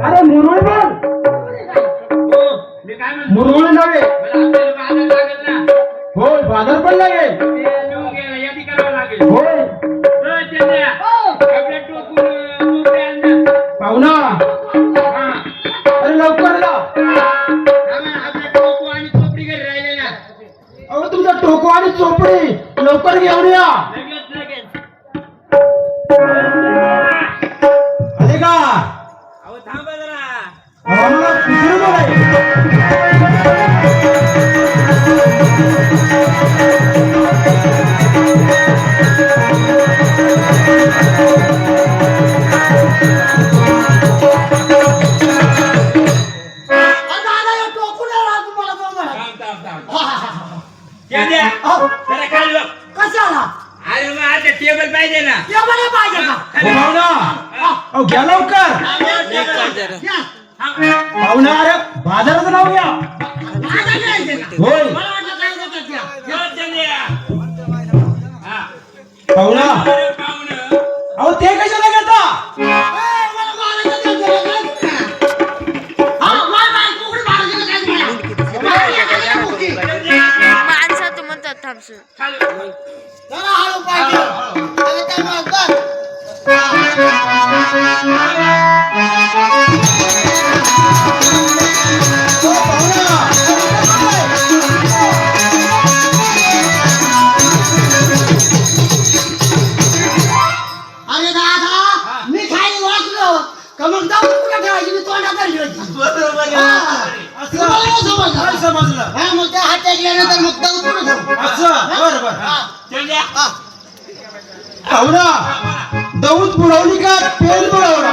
अरे मुरळी बोल. मुरळी नव्हे. होय बाजार पण लागेल. होय पाहुणा. अरे लवकर या. अहो तुमचा टोको आणि चोपडी लवकर घेऊन या. आले का? थांबा जरा. आम्हाला दुसरं बघाय. कशाला? अरे मग आता टेबल पाहिजे ना. टेबल पाहिजे का? पाहुणा अहो घ्या लवकर. पाहुणा अरे बाजाराचं नाव घ्या. होय पाहुणा. अहो ते कशाला घेता? माणसा तू म्हणतात थांबसून अरे दादा मी खाली वाचलो का मग जाऊ कुठे ठेवायची मी तोंडात धरली होती. समजलं. हा मग त्या हात टेकल्यानंतर मग जाऊ कुठे ठेवू. बरोबर. पाहुणा दौत बुडवली का पेन बुडवला?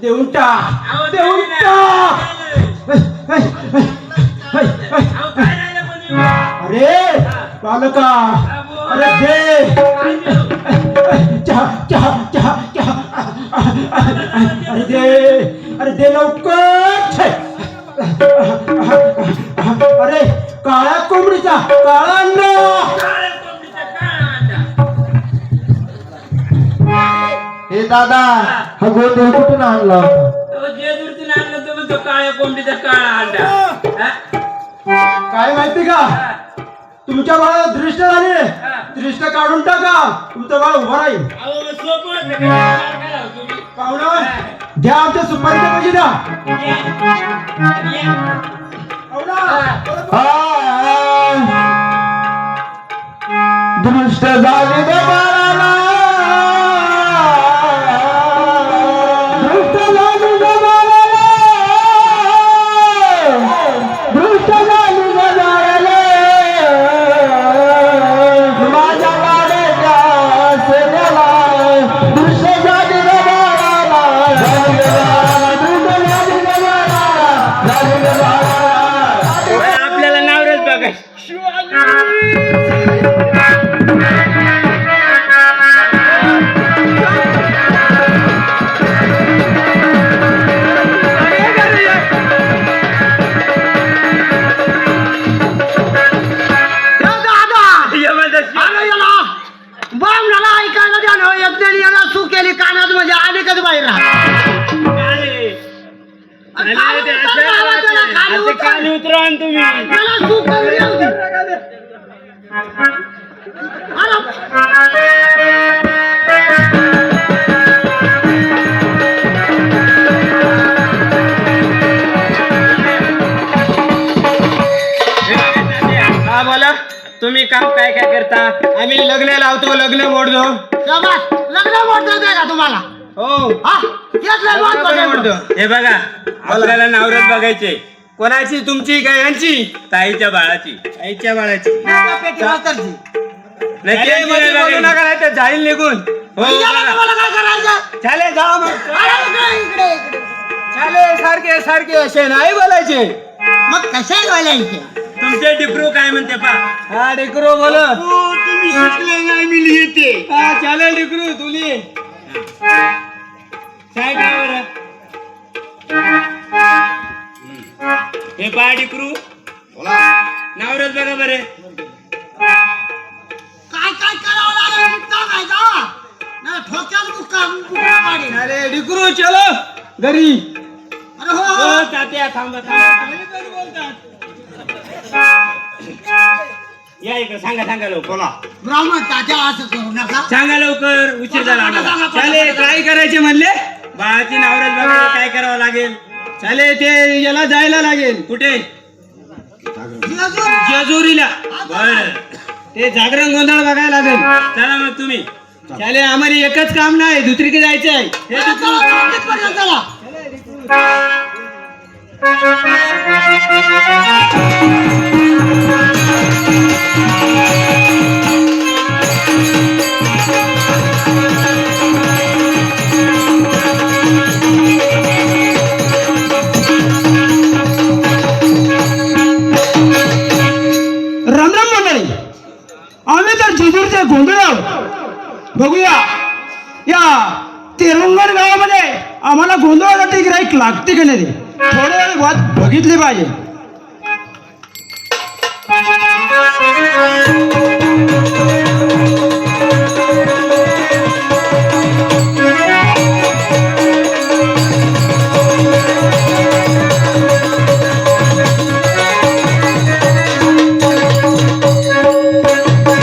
देऊन टाक. देऊन टाक. अरे बालका अरे दे. चहा चहा चहा चहा. अरे दे. अरे दे लवकर. अरे काळ्या कोंबडीचा काळा अंडा. हे दादा हा गोंधळ कुठून आणला होता? जेजुरीतून आणलं तुम्ही तो काळ्या कोंबडीचा काळा अंडा. काय माहिती का? तुमच्या बाळाला दृष्ट झाली. दृष्ट काढून टाका. तुमचं बाळ उभा राहील. पाहुणा घ्या आमच्या सुपारीचे पैसे द्या. दृष्ट झाली रे बाळाला. आपल्याला नावरच बघाय. खाली उतरा आणि तुम्ही मला सूट करून येऊ दे. हा बोला तुम्ही काम काय काय करता आम्ही लग्न लावतो लग्न मोडतो शाबास. लग्न मोडता येते का तुम्हाला? हो हा तेच लय महत्वाचं आहे. हे बघा आपल्याला नवऱ्यात बघायचे कोणाची तुमची काय यांची ताईच्या बाळाची आईच्या बाळाची त्या पेटी वाचरची. नाही अरे, त्यांची मध्ये नाही बोलू बघायची. नका नाही तर जाईल निघून हो, याला बघा. तुम्हाला काय करायचं? चालेल जा मग अरे, इकडे, इकडे. चालेल सारखे सारखे असे नाही बोलायचे मग कशाला बोलायचे? तुमचे डिप्रू काय म्हणते पा हा डिकरो बोल तुम्ही शिकले नाही मी लिहिते हा चालेल डिकरू तुली काय काय बरं हे पा डिप्रू नवऱ्यात बघा बरे काय काय करावं लागेल मी सांगायचं. नाही ठोक्यात मुक्का पाडेल. अरे डिकरू चलो घरी अरे हो, हो. हो तात्या थांबा थांबा या इकडे सांगा सांगा लवकर बोला ब्राह्मण तात्या असं करू नका. सांगा लवकर उशीर झाला आम्हाला. चालेल काय करायचे म्हणले बाळाची नवऱ्यात बघा काय करावं लागेल चालेल ते याला जायला लागेल कुठे जेजूर. जेजुरीला बर ते जागरण गोंधळ बघायला लागेल चला मग तुम्ही चालेल आम्हाला एकच काम नाही दुसरीकडे जायचं आहे चला, चला, तिथपर्यंत चला. राम राम मंडळी आम्ही तर जेजूरचे गोंधळ आहोत बघूया या तेरंगण गावामध्ये आम्हाला गोंधळासाठी गिराईक लागते की नाही थोडे वेळ वाट बघितली पाहिजे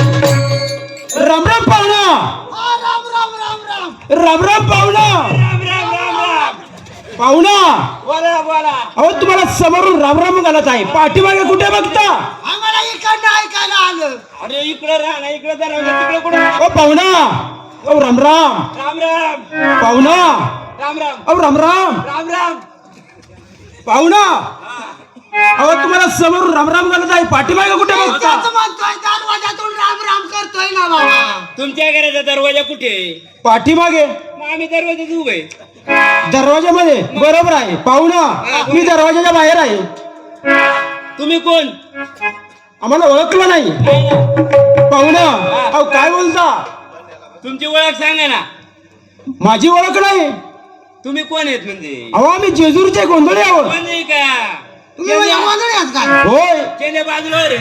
राम राम पाहुणा हा, राम राम राम राम. राम राम पाहुणा राम राम राम राम पाहुणा बोला बोला अहो तुम्हाला समोरून राम राम घालत आहे पाठीमागे कुठे बघता आम्हाला इकडनं ऐकायला आलं. अरे इकडे राहा ना इकडे जरा तिकडे कुठे ओ पाहुणा ओ राम राम राम राम पाहुणा राम राम ओ राम राम राम राम पाहुणा अहो तुम्हाला समोरून राम राम घालत आहे पाठीमागे कुठे बघता त्याचं म्हणतोय दरवाजातून राम राम करतोय ना बाबा. तुमच्या घराचा दरवाजा कुठे पाठीमागे मग आम्ही दरवाजात उभे दरवाजामध्ये बरोबर आहे पाहुणा मी दरवाजाच्या बाहेर आहे तुम्ही कोण आम्हाला ओळखलं नाही पाहुणा अहो काय बोलता तुमची ओळख सांगा ना माझी ओळख नाही तुम्ही कोण आहेत म्हणजे अहो आम्ही जेजूरचे गोंधळे आहोत कोण आहे का तुम्ही म्हणजे वादळी आहात का? होय चेंदे बाजूला रे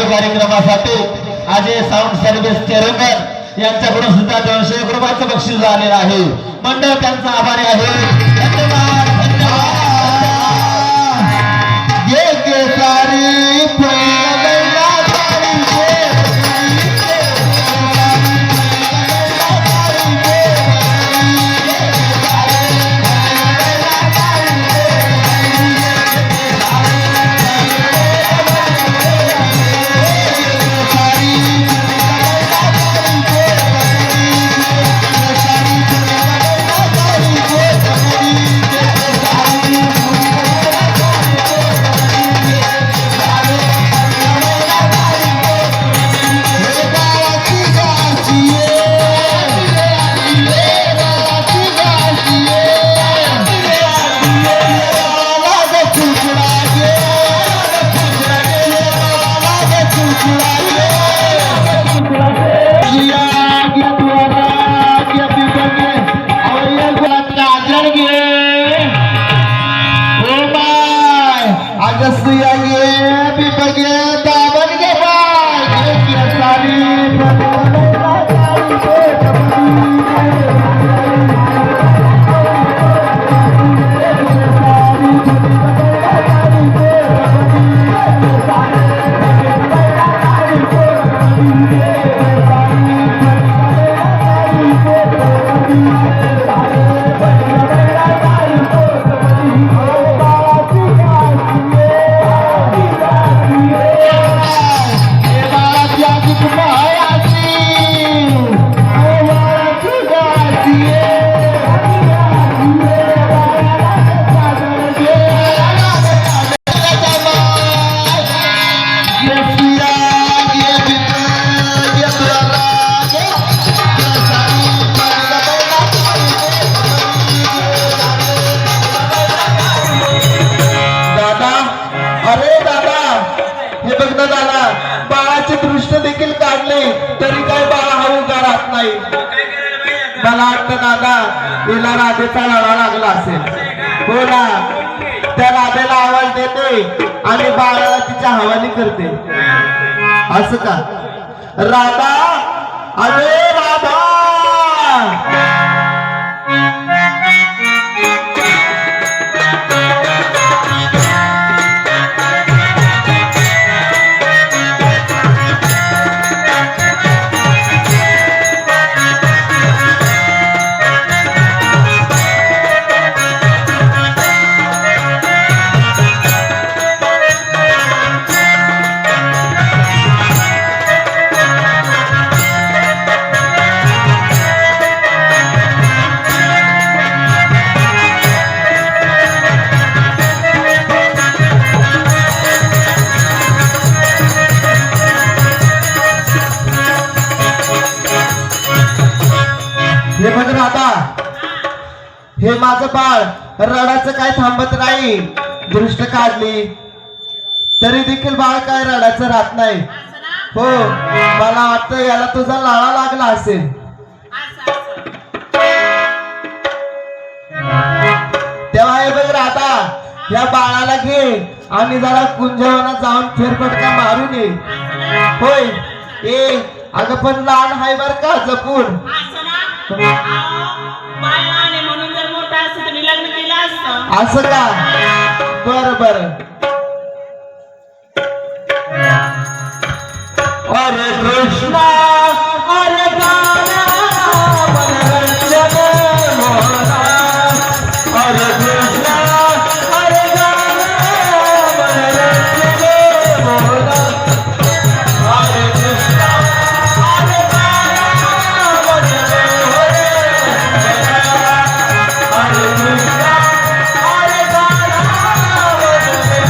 भव्य कार्यक्रमासाठी अजय साऊंड सर्व्हिस तेरंगण यांच्याकडून सुद्धा 201 रुपयाचं बक्षीस झालेलं आहे. मंडळ त्यांचा आभारी आहे. धन्यवाद धन्यवाद. ये केसारी फुलला तारी मला वाटतं दादा तिला राधेचा लढा लागला असेल. हो ना, त्या राधेला आवाज देते आणि बाळाला तिच्या हवाली करते. असं का? राधा, अरे राधा. हे बघ राधा, हे माझं बाळ रडाचं काय थांबत नाही. दृष्ट काढली तरी देखील बाळ काय रडाचं राहत नाही. हो, मला वाटतं याला तुझा लाळा लागला असेल. तेव्हा हे बघ राधा, या बाळाला घे आणि जरा कुंजवनात जाऊन फेरफटका मारून ये. होय, ए अगं पण लहान हाय बर का, जपून. म्हणून जर मोठा असं तुम्ही लग्न केलं असतं. असं का? बर बर. अरे कृष्णा अरे गाना मनोरंजन मोहना. अरे कृष्णा अरे गाना मनोरंजन मोहना. अरे कृष्णा अरे गाना मनोरंजन. अरे कृष्णा अरे गाना मनोरंजन.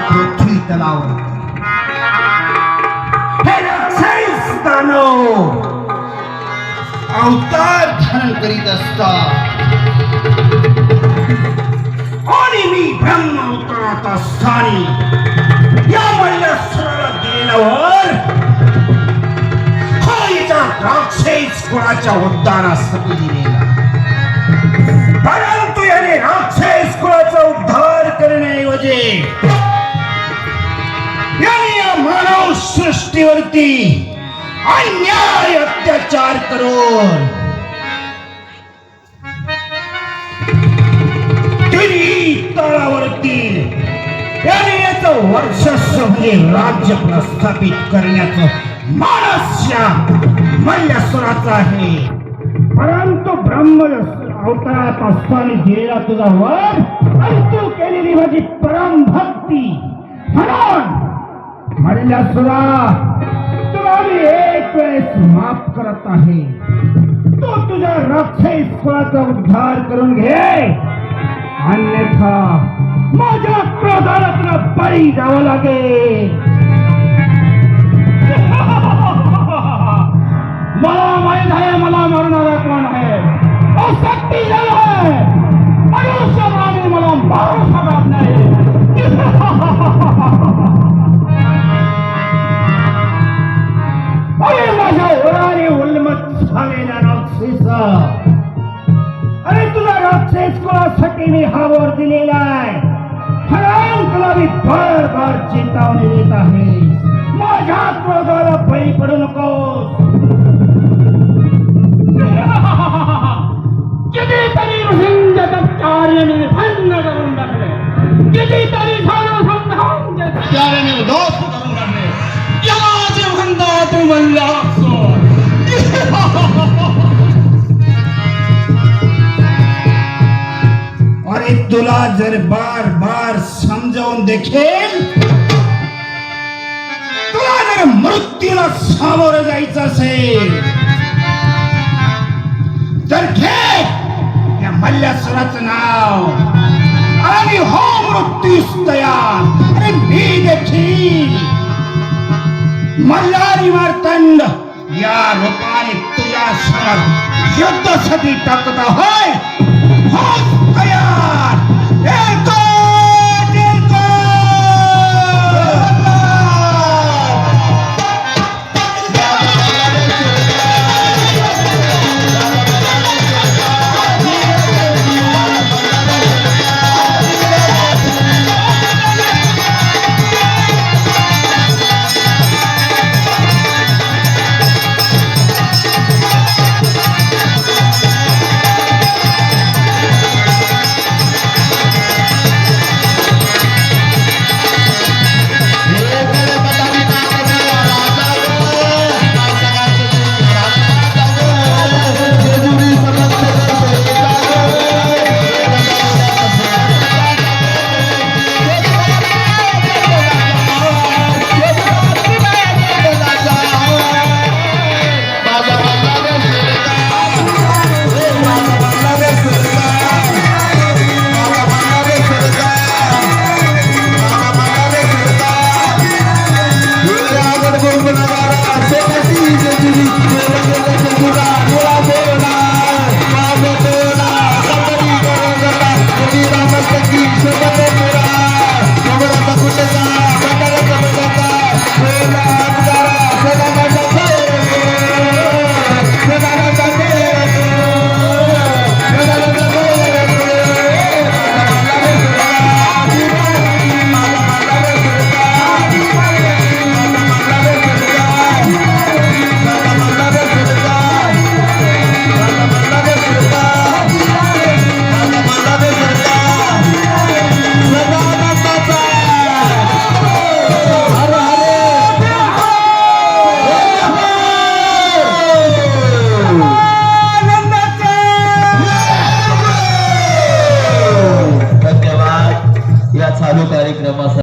पृथ्वी तलावर हे राक्षस दानव अवतार धारण करीत असतात आणि मी ब्रह्म अवतारात असताना या मल्लेश्वराला गेल्यावर हा राक्षस कुळाच्या उद्धारासाठी दिलेला, परंतु याने राक्षस कुळाचा उद्धार करण्याऐवजी याने या मानव सृष्टीवरती अन्याय अत्याचार करून तिन्ही तळावरती याने याचं वर्चस्व म्हणजे राज्य प्रस्थापित करण्याचं मानस या मल्लेश्वराचा आहे. परंतु ब्रह्म अवतारात असताना गेला तुझा वर आणि तू केलेली माझी परम भक्ती, म्हणून मल्लेश्वरा तुला मी एक वेळेस माफ करत आहे. तू तुझ्या राक्षस कुळाचा उद्धार करून घे, अन्यथा माझ्या क्रोधाला तुला बळी जावं लागेल. मला माहित आहे मला मारणारा कोण आहे. शक्ती आहे, मनुष्य मला मारू शकत नाही. अरे माझ्या ओराने उन्मत्त झालेला राक्षसा, अरे तुला राक्षस कुळासाठी मी हा वर दिलेला आहे. खरं तुला मी बार बार चेतावणी देत आहे, माझ्या क्रोधाला बळी पडू नकोस. कितीतरी ऋषींच्याचार्याने भंग करून टाकले, कितीतरी चार्याने उद्ध्वस्त करून टाकले. याचे म्हणता तू म्हणला अरे तुला जर बार बार समजावून देखील तुला जर मृत्यूला सामोरं जायचं असेल तर घे या मल्लेश्वराचं नाव आणि हो मृत्यूस तयार. अरे मी देखील मल्हारी मार्तंड या रूपाने तुझ्या समोर युद्धासाठी टाकत आहे. हो तयार.